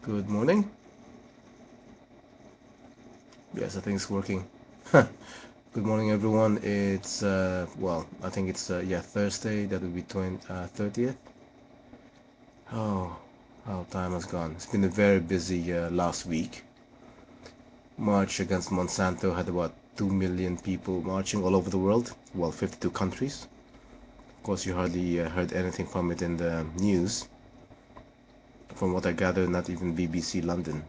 Good morning. Yes, I think it's working. Good morning, everyone. It's I think it's Thursday. That will be 30th. Oh, how time has gone. It's been a very busy last week. March against Monsanto had about 2 million people marching all over the world. Well, 52 countries. Of course, you hardly heard anything from it in the news. From what I gather, not even BBC London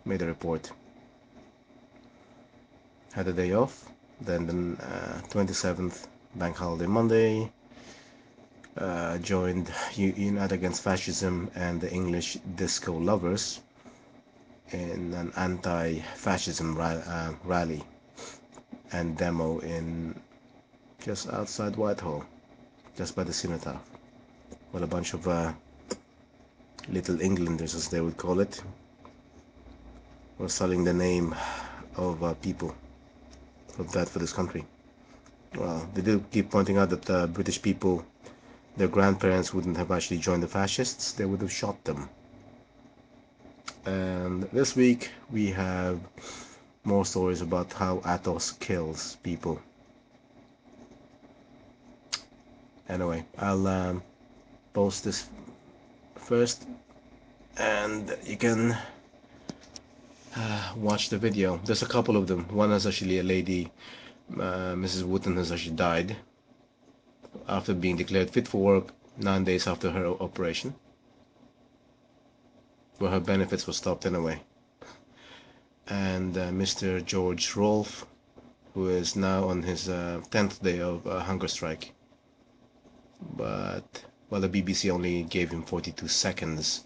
made a report. Had a day off, then the 27th, bank holiday Monday, joined Unite Against Fascism and the English Disco Lovers in an anti-fascism rally and demo in just outside Whitehall, just by the cenotaph, with a bunch of Little Englanders, as they would call it, were selling the name of people who died for this country. Well, they do keep pointing out that British people, their grandparents wouldn't have actually joined the fascists, they would have shot them. And this week we have more stories about how Athos kills people. Anyway, I'll post this first and you can watch the video. There's a couple of them. One is actually a lady, Mrs. Wooton, has actually died after being declared fit for work 9 days after her operation, where her benefits were stopped anyway. And Mr. GeorgeRolph, who is now on his 10th day of hunger strike. But, well, the BBC only gave him 42 seconds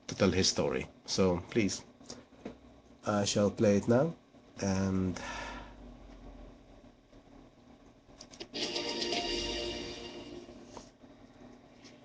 to tell his story. So, please, I shall play it now. And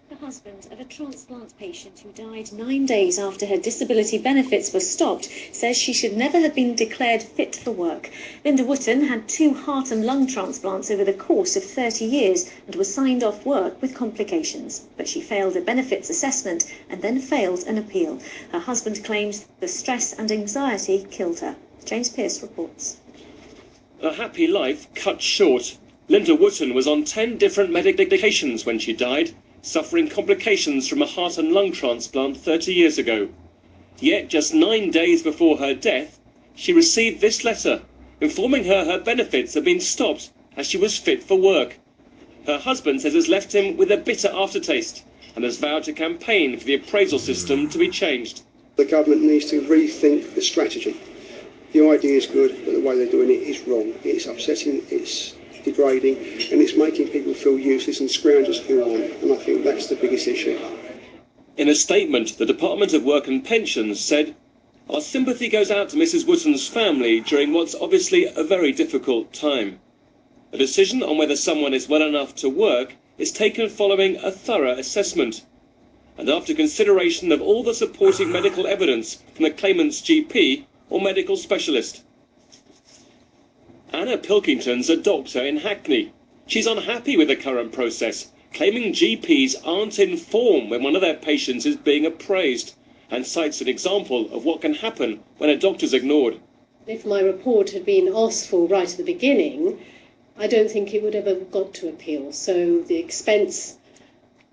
the husband of a transplant patient who died 9 days after her disability benefits were stopped says she should never have been declared fit for work. LindaWootton had 2 heart and lung transplants over the course of 30 years and was signed off work with complications. But she failed a benefits assessment and then failed an appeal. Her husband claims the stress and anxiety killed her. James Pearce reports. A happy life cut short. LindaWootton was on 10 different medications when she died, suffering complications from a heart and lung transplant 30 years ago. Yet just 9 days before her death, she received this letter, informing her benefits had been stopped as she was fit for work. Her husband says it's left him with a bitter aftertaste and has vowed to campaign for the appraisal system to be changed. The government needs to rethink the strategy. The idea is good, but the way they're doing it is wrong. It's upsetting, it's degrading, and it's making people feel useless and scroungers who aren't, and I think that's the biggest issue. In a statement, the Department of Work and Pensions said, "Our sympathy goes out to Mrs. Wootton's family during what's obviously a very difficult time. A decision on whether someone is well enough to work is taken following a thorough assessment, and after consideration of all the supporting medical evidence from the claimant's GP or medical specialist." Anna Pilkington's a doctor in Hackney. She's unhappy with the current process, claiming GPs aren't informed when one of their patients is being appraised, and cites an example of what can happen when a doctor's ignored. If my report had been asked for right at the beginning, I don't think it would have ever got to appeal. So the expense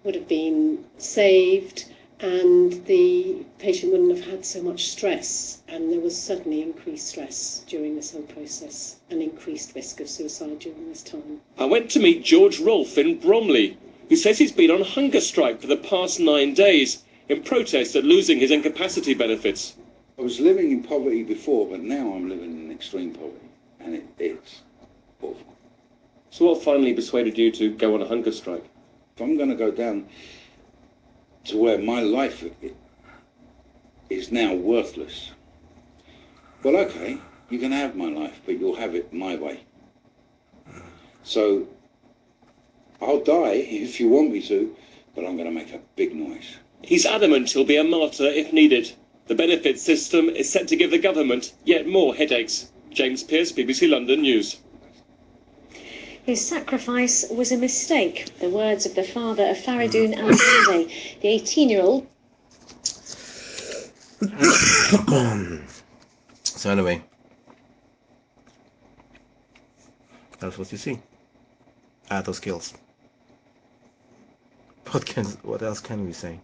would have been saved and the patient wouldn't have had so much stress. And there was certainly increased stress during this whole process, an increased risk of suicide during this time. I went to meet GeorgeRolph in Bromley, who says he's been on hunger strike for the past 9 days in protest at losing his incapacity benefits. I was living in poverty before, but now I'm living in extreme poverty, and it's awful. So what finally persuaded you to go on a hunger strike? If I'm going to go down to where my life is now worthless, well, okay, you can have my life, but you'll have it my way. So I'll die if you want me to, but I'm going to make a big noise. He's adamant he'll be a martyr if needed. The benefits system is set to give the government yet more headaches. James Pearce, BBC London News. His sacrifice was a mistake. The words of the father of Faridun al-Zinde, the 18-year-old. So anyway, that's what you see. Add those skills. What else can we say?